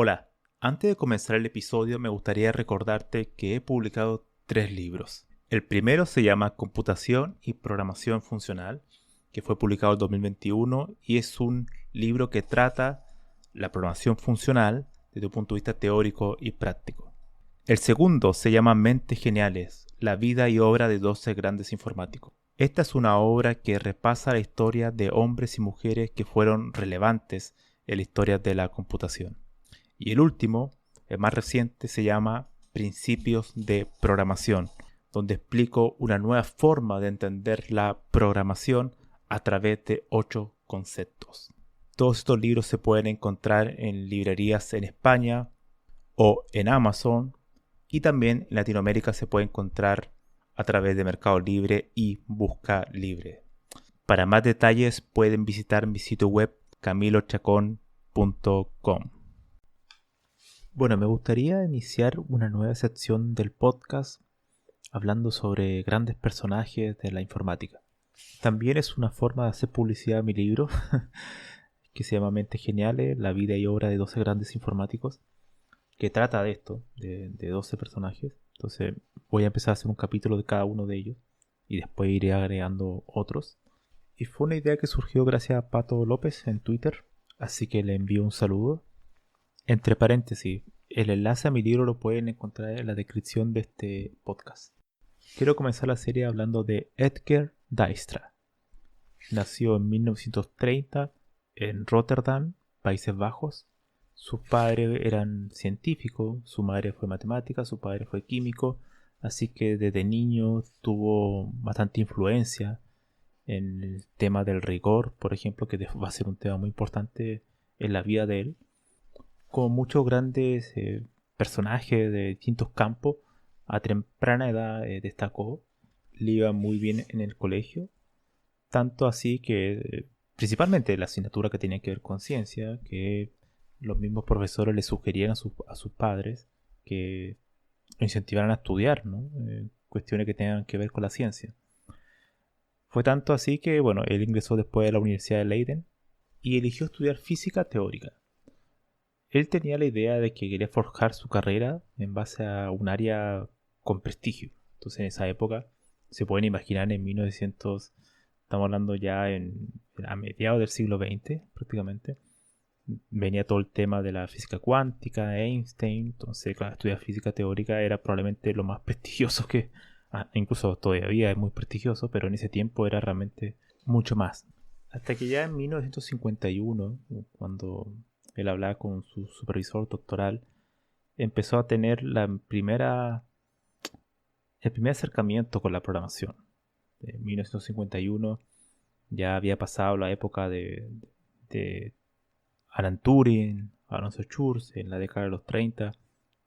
Hola, antes de comenzar el episodio me gustaría recordarte que he publicado 3 libros. El primero se llama Computación y Programación Funcional, que fue publicado en 2021 y es un libro que trata la programación funcional desde un punto de vista teórico y práctico. El segundo se llama Mentes Geniales, la vida y obra de 12 grandes informáticos. Esta es una obra que repasa la historia de hombres y mujeres que fueron relevantes en la historia de la computación. Y el último, el más reciente, se llama Principios de Programación, donde explico una nueva forma de entender la programación a través de 8 conceptos. Todos estos libros se pueden encontrar en librerías en España o en Amazon, y también en Latinoamérica se puede encontrar a través de Mercado Libre y Busca Libre. Para más detalles pueden visitar mi sitio web camilochacon.com. Bueno, me gustaría iniciar una nueva sección del podcast hablando sobre grandes personajes de la informática. También es una forma de hacer publicidad a mi libro que se llama Mentes Geniales, la vida y obra de 12 grandes informáticos, que trata de esto, de 12 personajes. Entonces voy a empezar a hacer un capítulo de cada uno de ellos y después iré agregando otros. Y fue una idea que surgió gracias a Pato López en Twitter, así que le envío un saludo. Entre paréntesis, el enlace a mi libro lo pueden encontrar en la descripción de este podcast. Quiero comenzar la serie hablando de Edgar Dijkstra. Nació en 1930 en Rotterdam, Países Bajos. Sus padres eran científicos, su madre fue matemática, su padre fue químico, así que desde niño tuvo bastante influencia en el tema del rigor, por ejemplo, que va a ser un tema muy importante en la vida de él. Como muchos grandes personajes de distintos campos, a temprana edad destacó, le iba muy bien en el colegio, tanto así que principalmente la asignatura que tenía que ver con ciencia, que los mismos profesores le sugerían a sus padres que lo incentivaran a estudiar, ¿no? Cuestiones que tengan que ver con la ciencia. Fue tanto así que, bueno, él ingresó después a la Universidad de Leiden y eligió estudiar física teórica. Él tenía la idea de que quería forjar su carrera en base a un área con prestigio. Entonces en esa época, se pueden imaginar en 1900, estamos hablando ya a mediados del siglo XX prácticamente, venía todo el tema de la física cuántica, Einstein. Entonces claro, estudiar física teórica era probablemente lo más prestigioso que, incluso todavía es muy prestigioso, pero en ese tiempo era realmente mucho más. Hasta que ya en 1951, cuando él hablaba con su supervisor doctoral, empezó a tener el primer acercamiento con la programación. En 1951 ya había pasado la época de Alan Turing, Alonso Schurz, en la década de los 30,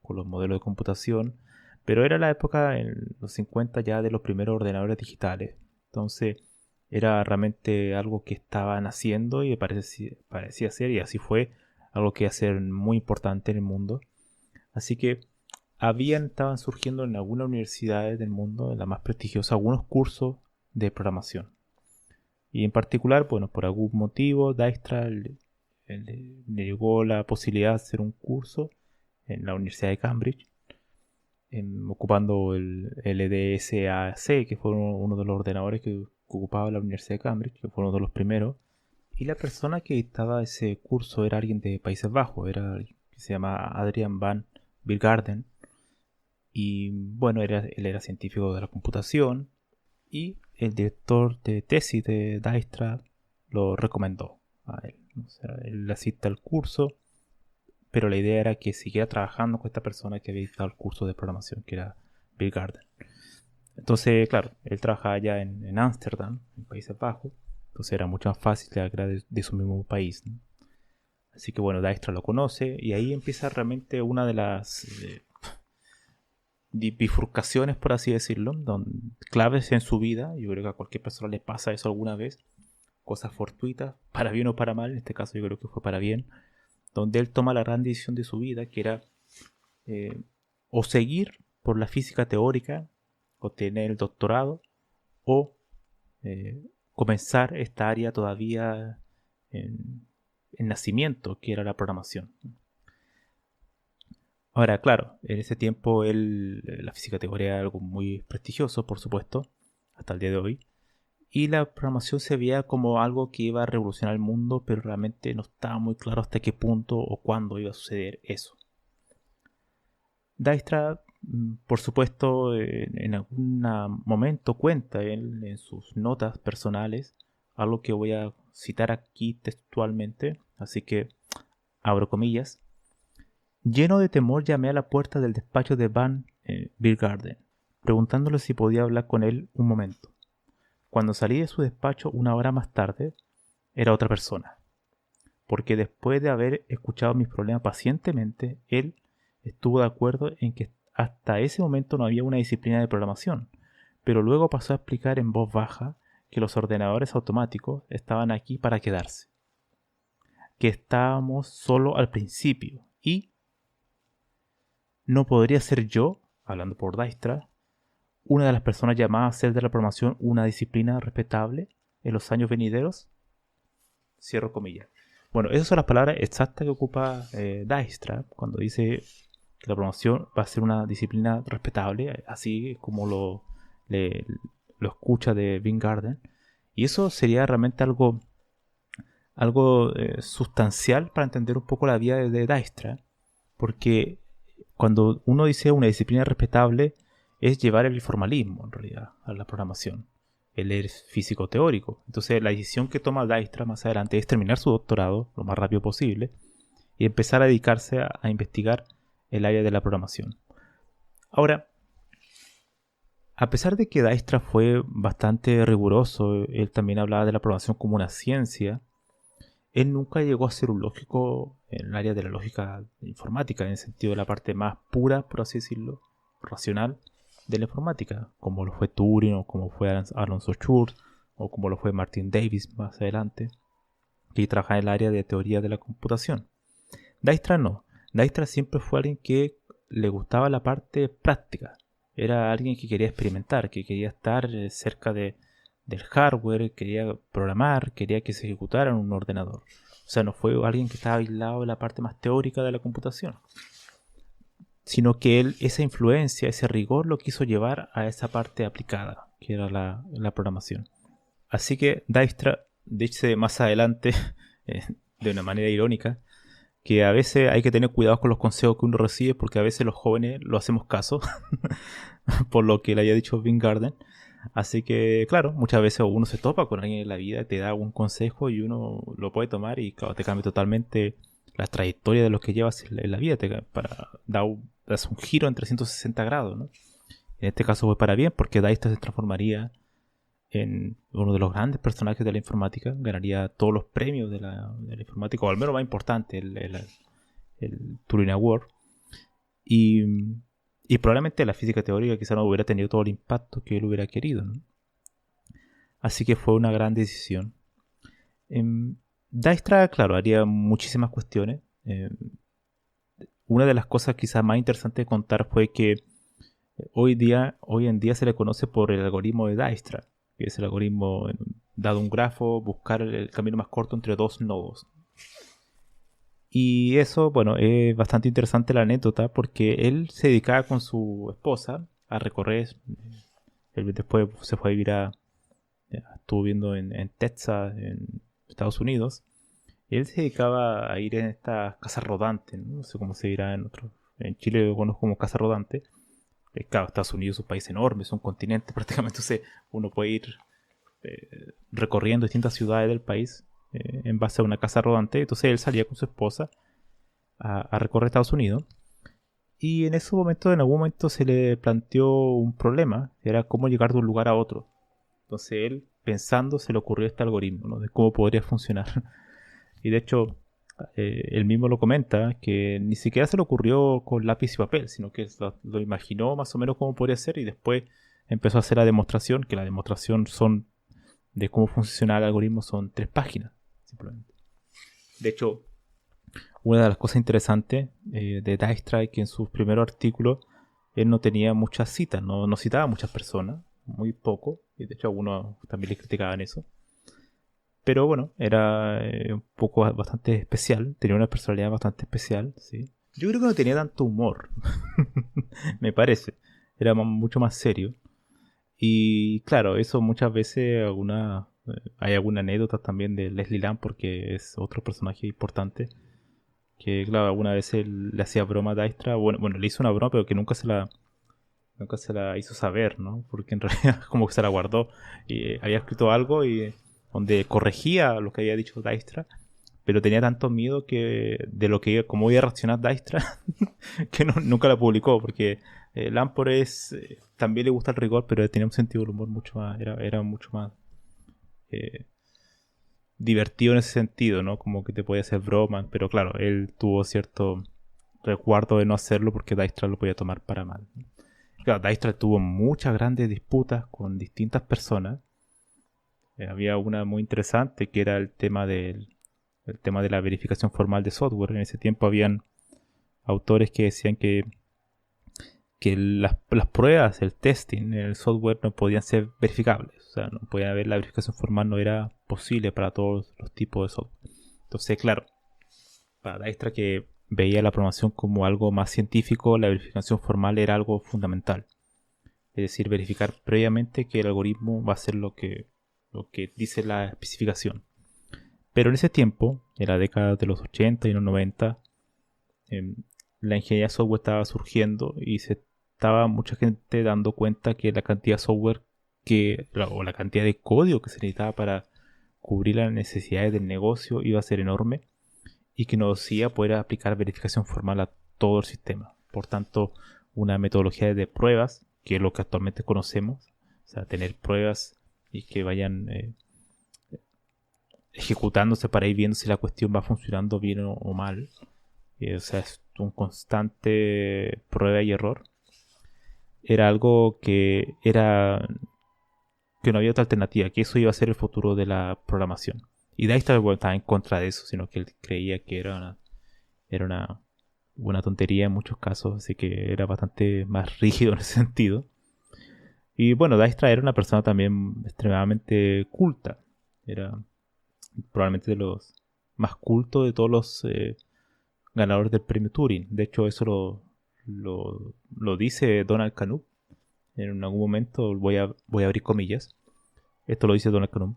con los modelos de computación, pero era la época en los 50 ya de los primeros ordenadores digitales. Entonces era realmente algo que estaban haciendo y parecía ser, y así fue, algo que iba a ser muy importante en el mundo. Así que estaban surgiendo en algunas universidades del mundo, en la más prestigiosa, algunos cursos de programación. Y en particular, bueno, por algún motivo, Dijkstra le llegó la posibilidad de hacer un curso en la Universidad de Cambridge, ocupando el LDSAC, que fue uno de los ordenadores que ocupaba la Universidad de Cambridge, que fue uno de los primeros. Y la persona que dictaba ese curso era alguien de Países Bajos, que se llama Adrian van Biergarden. Y bueno, él era científico de la computación y el director de tesis de Dijkstra lo recomendó a él. O sea, él asiste al curso, pero la idea era que siguiera trabajando con esta persona que había dictado el curso de programación, que era Biergarden. Entonces, claro, él trabajaba allá en Ámsterdam, en Países Bajos, entonces era mucho más fácil que era de su mismo país, ¿no? Así que bueno, Dijkstra lo conoce y ahí empieza realmente una de las bifurcaciones, por así decirlo, claves en su vida. Yo creo que a cualquier persona le pasa eso alguna vez, cosas fortuitas, para bien o para mal. En este caso yo creo que fue para bien, donde él toma la gran decisión de su vida, que era o seguir por la física teórica, o tener el doctorado, o comenzar esta área todavía en nacimiento, que era la programación. Ahora, claro, en ese tiempo la física teórica era algo muy prestigioso, por supuesto, hasta el día de hoy. Y la programación se veía como algo que iba a revolucionar el mundo, pero realmente no estaba muy claro hasta qué punto o cuándo iba a suceder eso. Dijkstra, por supuesto, en algún momento cuenta él en sus notas personales algo que voy a citar aquí textualmente, así que abro comillas. Lleno de temor llamé a la puerta del despacho de Van Biergarten, preguntándole si podía hablar con él un momento. Cuando salí de su despacho una hora más tarde, era otra persona, porque después de haber escuchado mis problemas pacientemente, él estuvo de acuerdo en que hasta ese momento no había una disciplina de programación, pero luego pasó a explicar en voz baja que los ordenadores automáticos estaban aquí para quedarse, que estábamos solo al principio y no podría ser yo, hablando por Dijkstra, una de las personas llamadas a hacer de la programación una disciplina respetable en los años venideros. Cierro comillas. Bueno, esas son las palabras exactas que ocupa Dijkstra cuando dice que la programación va a ser una disciplina respetable, así como lo escucha de Weingarten. Y eso sería realmente algo sustancial para entender un poco la vida de Dijkstra, porque cuando uno dice una disciplina respetable es llevar el formalismo en realidad a la programación. Él es físico teórico. Entonces la decisión que toma Dijkstra más adelante es terminar su doctorado lo más rápido posible y empezar a dedicarse a investigar el área de la programación. Ahora, a pesar de que Dijkstra fue bastante riguroso, él también hablaba de la programación como una ciencia, él nunca llegó a ser un lógico en el área de la lógica informática, en el sentido de la parte más pura, por así decirlo, racional de la informática, como lo fue Turing o como fue Alonso Schurz o como lo fue Martin Davis más adelante, que trabaja en el área de teoría de la computación. Dijkstra no. Dijkstra siempre fue alguien que le gustaba la parte práctica. Era alguien que quería experimentar, que quería estar cerca del hardware, quería programar, quería que se ejecutara en un ordenador. O sea, no fue alguien que estaba aislado de la parte más teórica de la computación, sino que él, esa influencia, ese rigor lo quiso llevar a esa parte aplicada, que era la programación. Así que Dijkstra dice más adelante, de una manera irónica, que a veces hay que tener cuidado con los consejos que uno recibe, porque a veces los jóvenes lo hacemos caso, por lo que le haya dicho Weingarten. Así que, claro, muchas veces uno se topa con alguien en la vida, te da un consejo y uno lo puede tomar y claro, te cambia totalmente la trayectoria de lo que llevas en la vida, das un giro en 360 grados, ¿no? En este caso fue para bien, porque Dijkstra se transformaría en uno de los grandes personajes de la informática, ganaría todos los premios de la informática, o al menos más importante, el Turing Award, y probablemente la física teórica quizá no hubiera tenido todo el impacto que él hubiera querido, ¿no? Así que fue una gran decisión. Dijkstra, claro, haría muchísimas cuestiones. Una de las cosas quizás más interesantes de contar fue que hoy en día se le conoce por el algoritmo de Dijkstra, que es el algoritmo, dado un grafo, buscar el camino más corto entre dos nodos. Y eso, bueno, es bastante interesante la anécdota porque él se dedicaba con su esposa a recorrer. Él después se fue a vivir estuvo viviendo en Texas, en Estados Unidos. Y él se dedicaba a ir en estas casas rodantes, no sé cómo se dirá en otros. En Chile lo conozco como casa rodante. Claro, Estados Unidos es un país enorme, es un continente prácticamente, entonces uno puede ir recorriendo distintas ciudades del país en base a una casa rodante. Entonces él salía con su esposa a recorrer Estados Unidos y en ese momento, en algún momento se le planteó un problema, era cómo llegar de un lugar a otro. Entonces él, pensando, se le ocurrió este algoritmo, ¿no?, de cómo podría funcionar. Y de hecho él mismo lo comenta, que ni siquiera se le ocurrió con lápiz y papel, sino que lo imaginó más o menos cómo podría ser y después empezó a hacer la demostración, que la demostración de cómo funciona el algoritmo son 3 páginas, simplemente. De hecho, una de las cosas interesantes de Dijkstra es que en sus primeros artículos él no tenía muchas citas, no citaba a muchas personas, muy poco, y de hecho algunos también le criticaban eso. Pero bueno, era un poco bastante especial, tenía una personalidad bastante especial, ¿sí? Yo creo que no tenía tanto humor, me parece. Era mucho más serio. Y claro, eso muchas veces hay alguna anécdota también de Leslie Lamb porque es otro personaje importante que claro, alguna vez él le hacía broma a Dijkstra, bueno, le hizo una broma pero que nunca se la hizo saber, ¿no? Porque en realidad como que se la guardó y había escrito algo y donde corregía lo que había dicho Dijkstra, pero tenía tanto miedo que de lo que cómo iba a reaccionar Dijkstra que nunca la publicó porque Lamport también le gusta el rigor, pero tenía un sentido del humor mucho más, era mucho más eh, divertido en ese sentido, ¿no? Como que te podía hacer bromas, pero claro, él tuvo cierto resguardo de no hacerlo porque Dijkstra lo podía tomar para mal. Claro, Dijkstra tuvo muchas grandes disputas con distintas personas. Había una muy interesante que era el tema de la verificación formal de software. En ese tiempo habían autores que decían que las pruebas, el testing en el software no podían ser verificables. O sea, no podía haber la verificación formal, no era posible para todos los tipos de software. Entonces, claro, para Dijkstra que veía la programación como algo más científico, la verificación formal era algo fundamental. Es decir, verificar previamente que el algoritmo va a hacer lo que dice la especificación. Pero en ese tiempo, en la década de los 80 y los 90, la ingeniería de software estaba surgiendo y se estaba mucha gente dando cuenta que la cantidad de software o la cantidad de código que se necesitaba para cubrir las necesidades del negocio iba a ser enorme y que no hacía poder aplicar verificación formal a todo el sistema. Por tanto, una metodología de pruebas, que es lo que actualmente conocemos, o sea, tener pruebas y que vayan ejecutándose para ir viendo si la cuestión va funcionando bien o mal. O sea, es un constante prueba y error. Era algo que no había otra alternativa, que eso iba a ser el futuro de la programación. Y Dijkstra estaba en contra de eso, sino que él creía que era una tontería en muchos casos, así que era bastante más rígido en ese sentido. Y bueno, Dijkstra era una persona también extremadamente culta. Era probablemente de los más cultos de todos los ganadores del premio Turing. De hecho, eso lo dice Donald Knuth. En algún momento voy a abrir comillas. Esto lo dice Donald Knuth.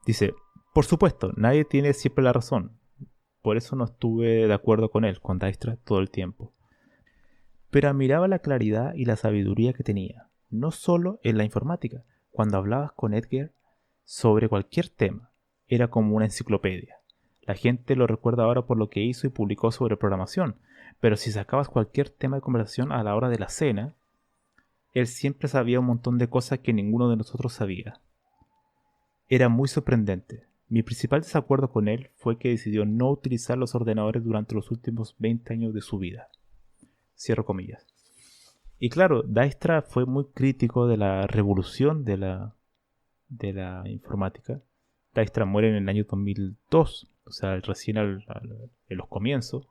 Dice, por supuesto, nadie tiene siempre la razón. Por eso no estuve de acuerdo con Dijkstra todo el tiempo. Pero admiraba la claridad y la sabiduría que tenía, no solo en la informática. Cuando hablabas con Edgar sobre cualquier tema, era como una enciclopedia. La gente lo recuerda ahora por lo que hizo y publicó sobre programación, pero si sacabas cualquier tema de conversación a la hora de la cena, él siempre sabía un montón de cosas que ninguno de nosotros sabía. Era muy sorprendente. Mi principal desacuerdo con él fue que decidió no utilizar los ordenadores durante los últimos 20 años de su vida. Cierro comillas. Y claro, Dijkstra fue muy crítico de la revolución de la informática. Dijkstra muere en el año 2002, o sea, recién en los comienzos.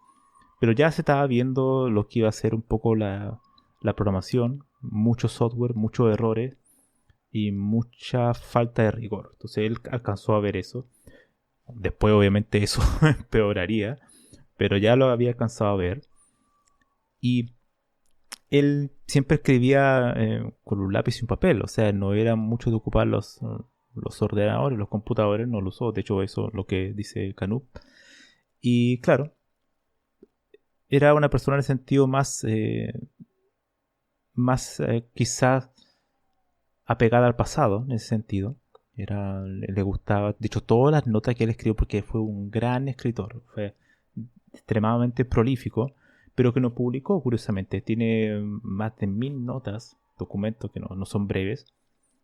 Pero ya se estaba viendo lo que iba a ser un poco la programación, mucho software, muchos errores y mucha falta de rigor. Entonces él alcanzó a ver eso. Después obviamente eso empeoraría, pero ya lo había alcanzado a ver. Y él siempre escribía con un lápiz y un papel, o sea, no era mucho de ocupar los ordenadores, los computadores, no lo usó. De hecho, eso es lo que dice Knuth. Y claro, era una persona en el sentido más quizás apegada al pasado, en ese sentido. Le gustaba, de hecho, todas las notas que él escribió, porque fue un gran escritor, fue extremadamente prolífico, pero que no publicó, curiosamente. Tiene más de 1000 notas, documentos que no son breves,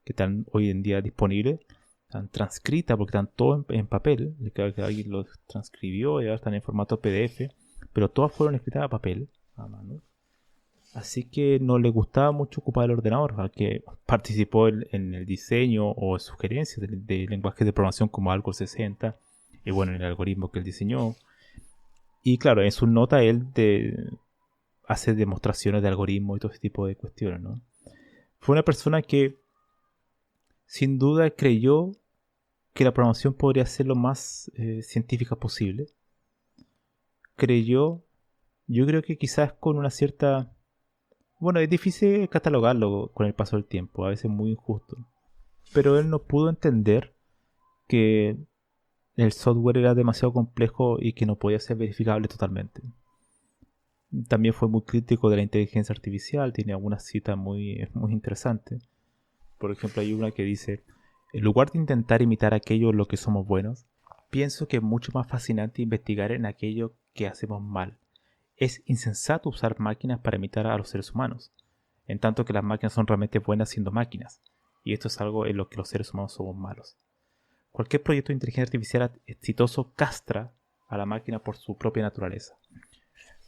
que están hoy en día disponibles, están transcritas porque están todos en papel, que alguien los transcribió y ahora están en formato PDF, pero todas fueron escritas a papel, a mano. Así que no le gustaba mucho ocupar el ordenador, aunque participó en el diseño o sugerencias de lenguajes de programación como Algol 60, y bueno, en el algoritmo que él diseñó. Y claro, en su nota él hace demostraciones de algoritmos y todo ese tipo de cuestiones, ¿no? Fue una persona que sin duda creyó que la programación podría ser lo más científica posible. Creyó Yo creo que quizás con una cierta... Bueno, es difícil catalogarlo con el paso del tiempo, a veces muy injusto. Pero él no pudo entender que el software era demasiado complejo y que no podía ser verificable totalmente. También fue muy crítico de la inteligencia artificial, tiene algunas citas muy interesantes. Por ejemplo, hay una que dice: en lugar de intentar imitar aquello en lo que somos buenos, pienso que es mucho más fascinante investigar en aquello que hacemos mal. Es insensato usar máquinas para imitar a los seres humanos, en tanto que las máquinas son realmente buenas siendo máquinas, y esto es algo en lo que los seres humanos somos malos. Cualquier proyecto de inteligencia artificial exitoso castra a la máquina por su propia naturaleza.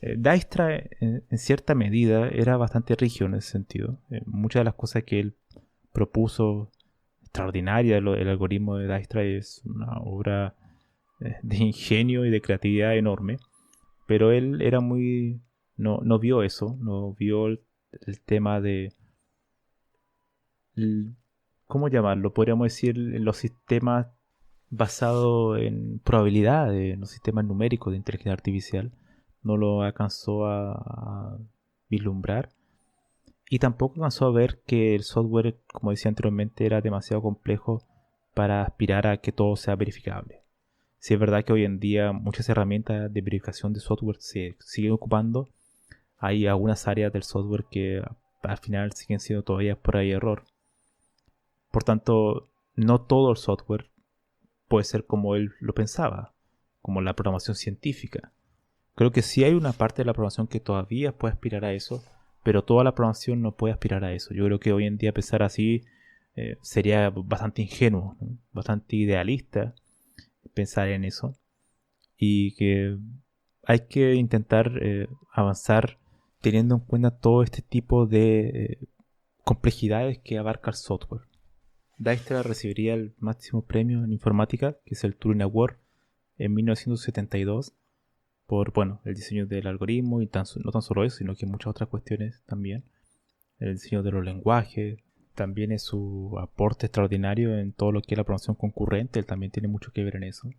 Dijkstra en cierta medida era bastante rígido en ese sentido. Muchas de las cosas que él propuso, extraordinaria, el algoritmo de Dijkstra es una obra de ingenio y de creatividad enorme, pero él era muy... no vio eso, no vio el tema de... ¿Cómo llamarlo? Podríamos decir los sistemas basados en probabilidades, los sistemas numéricos de inteligencia artificial. No lo alcanzó a vislumbrar. Y tampoco alcanzó a ver que el software, como decía anteriormente, era demasiado complejo para aspirar a que todo sea verificable. Si es verdad que hoy en día muchas herramientas de verificación de software se siguen ocupando, hay algunas áreas del software que al final siguen siendo todavía prueba y error. Por tanto, no todo el software puede ser como él lo pensaba, como la programación científica. Creo que sí hay una parte de la programación que todavía puede aspirar a eso, pero toda la programación no puede aspirar a eso. Yo creo que hoy en día pensar así sería bastante ingenuo, ¿no? Bastante idealista pensar en eso. Y que hay que intentar avanzar teniendo en cuenta todo este tipo de complejidades que abarca el software. Dijkstra recibiría el máximo premio en informática, que es el Turing Award, en 1972, por el diseño del algoritmo y no tan solo eso, sino que muchas otras cuestiones también. El diseño de los lenguajes, también es su aporte extraordinario en todo lo que es la programación concurrente, él también tiene mucho que ver en eso.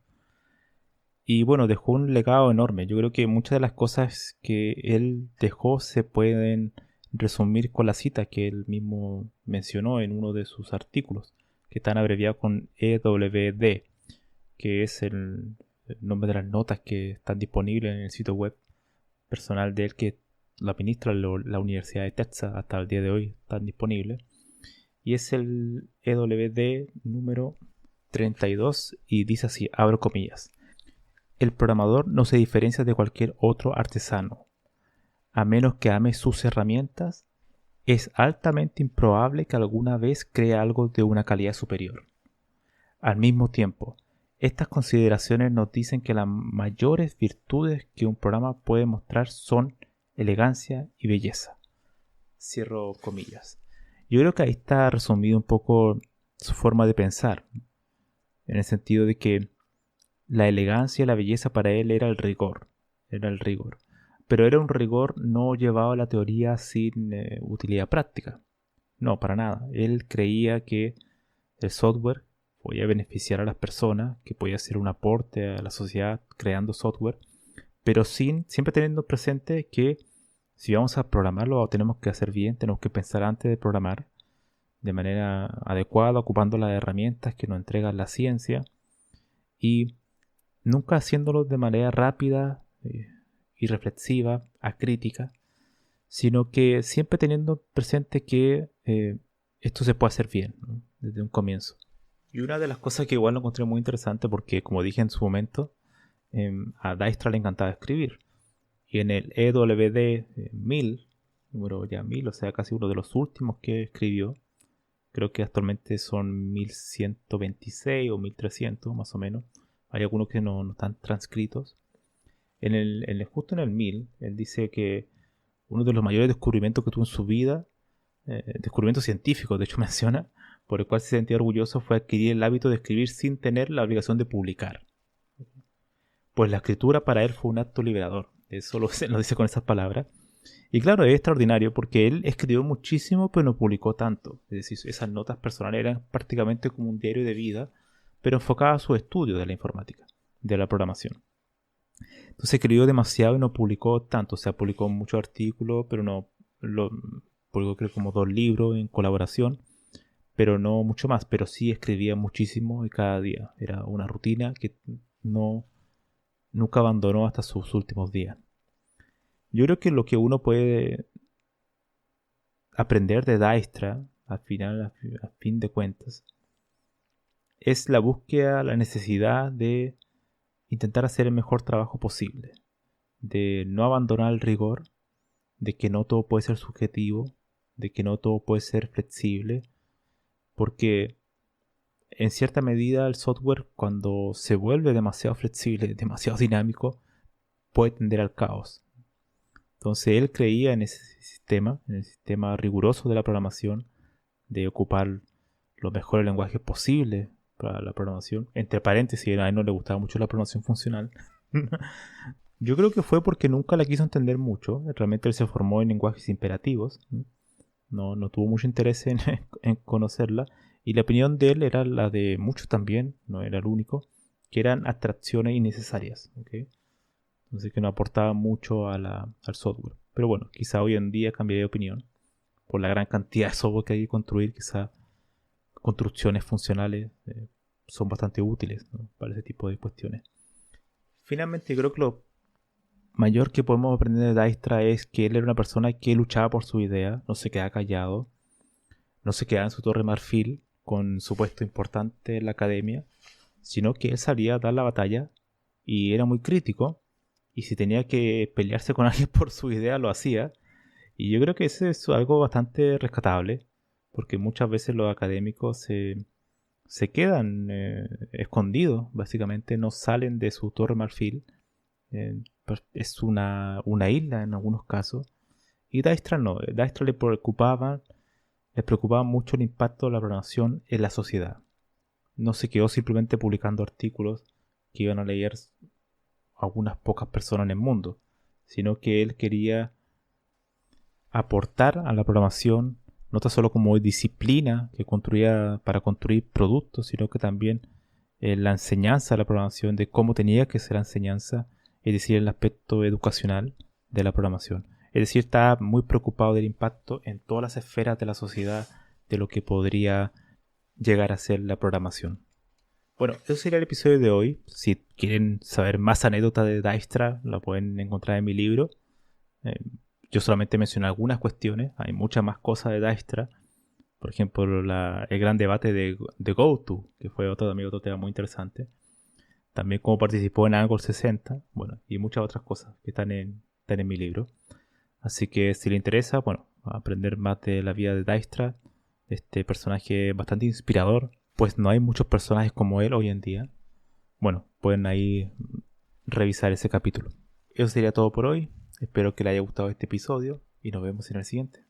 Y dejó un legado enorme. Yo creo que muchas de las cosas que él dejó se pueden resumir con la cita que él mismo mencionó en uno de sus artículos, que están abreviados con EWD, que es el nombre de las notas que están disponibles en el sitio web personal de él, que la administra la Universidad de Texas hasta el día de hoy, están disponibles. Y es el EWD número 32 y dice así, abro comillas: el programador no se diferencia de cualquier otro artesano. A menos que ame sus herramientas, es altamente improbable que alguna vez cree algo de una calidad superior. Al mismo tiempo, estas consideraciones nos dicen que las mayores virtudes que un programa puede mostrar son elegancia y belleza. Cierro comillas. Yo creo que ahí está resumido un poco su forma de pensar, en el sentido de que la elegancia y la belleza para él era el rigor. Pero era un rigor no llevado a la teoría sin utilidad práctica. No, para nada. Él creía que el software podía beneficiar a las personas, que podía hacer un aporte a la sociedad creando software, pero siempre teniendo presente que si vamos a programarlo tenemos que hacer bien, tenemos que pensar antes de programar de manera adecuada, ocupando las herramientas que nos entrega la ciencia y nunca haciéndolo de manera rápida y reflexiva, acrítica, sino que siempre teniendo presente que esto se puede hacer bien, ¿no? Desde un comienzo. Y una de las cosas que igual lo encontré muy interesante, porque como dije en su momento, a Dijkstra le encantaba escribir. Y en el EWD 1000, número ya 1000, o sea casi uno de los últimos que escribió, creo que actualmente son 1126 o 1300 más o menos. Hay algunos que no están transcritos. Justo en el 1000, él dice que uno de los mayores descubrimientos que tuvo en su vida, descubrimiento científico, de hecho menciona, por el cual se sentía orgulloso, fue adquirir el hábito de escribir sin tener la obligación de publicar. Pues la escritura para él fue un acto liberador. Eso lo dice con esas palabras. Y claro, es extraordinario porque él escribió muchísimo, pero no publicó tanto. Es decir, esas notas personales eran prácticamente como un diario de vida, pero enfocado a su estudio de la informática, de la programación. Entonces escribió demasiado y no publicó tanto. O sea, publicó muchos artículos, pero no publicó creo como 2 libros en colaboración, pero no mucho más. Pero sí escribía muchísimo y cada día. Era una rutina que nunca abandonó hasta sus últimos días. Yo creo que lo que uno puede aprender de Dijkstra, al final, a fin de cuentas, es la búsqueda, la necesidad de intentar hacer el mejor trabajo posible, de no abandonar el rigor, de que no todo puede ser subjetivo, de que no todo puede ser flexible, porque en cierta medida el software, cuando se vuelve demasiado flexible, demasiado dinámico, puede tender al caos. Entonces él creía en ese sistema, en el sistema riguroso de la programación, de ocupar los mejores lenguajes posibles para la programación. Entre paréntesis, a él no le gustaba mucho la programación funcional. Yo creo que fue porque nunca la quiso entender mucho. Realmente él se formó en lenguajes imperativos. No tuvo mucho interés en conocerla. Y la opinión de él era la de muchos también, no era el único, que eran abstracciones innecesarias. ¿Okay? Entonces que no aportaba mucho al software. Pero bueno, quizá hoy en día cambiaría de opinión. Por la gran cantidad de software que hay que construir, quizá construcciones funcionales son bastante útiles, ¿no? Para ese tipo de cuestiones. Finalmente, creo que lo mayor que podemos aprender de Dijkstra es que él era una persona que luchaba por su idea, no se quedaba callado, no se quedaba en su torre marfil con su puesto importante en la academia, sino que él salía a dar la batalla y era muy crítico, y si tenía que pelearse con alguien por su idea lo hacía. Y yo creo que eso es algo bastante rescatable, porque muchas veces los académicos se quedan escondidos, básicamente no salen de su torre marfil. Es una isla en algunos casos. Y Dijkstra no, Dijkstra le preocupaba mucho el impacto de la programación en la sociedad. No se quedó simplemente publicando artículos que iban a leer algunas pocas personas en el mundo, sino que él quería aportar a la programación no tan solo como disciplina que construía para construir productos, sino que también la enseñanza de la programación, de cómo tenía que ser la enseñanza, es decir, el aspecto educacional de la programación. Es decir, estaba muy preocupado del impacto en todas las esferas de la sociedad de lo que podría llegar a ser la programación. Bueno, eso sería el episodio de hoy. Si quieren saber más anécdotas de Dijkstra, la pueden encontrar en mi libro. Yo solamente mencioné algunas cuestiones, hay muchas más cosas de Dijkstra. Por ejemplo, el gran debate de GoTo, que fue otro tema muy interesante. También cómo participó en Angle 60, bueno, y muchas otras cosas que están en mi libro. Así que si le interesa, bueno, aprender más de la vida de Dijkstra, este personaje bastante inspirador, pues no hay muchos personajes como él hoy en día. Bueno, pueden ahí revisar ese capítulo. Eso sería todo por hoy. Espero que les haya gustado este episodio y nos vemos en el siguiente.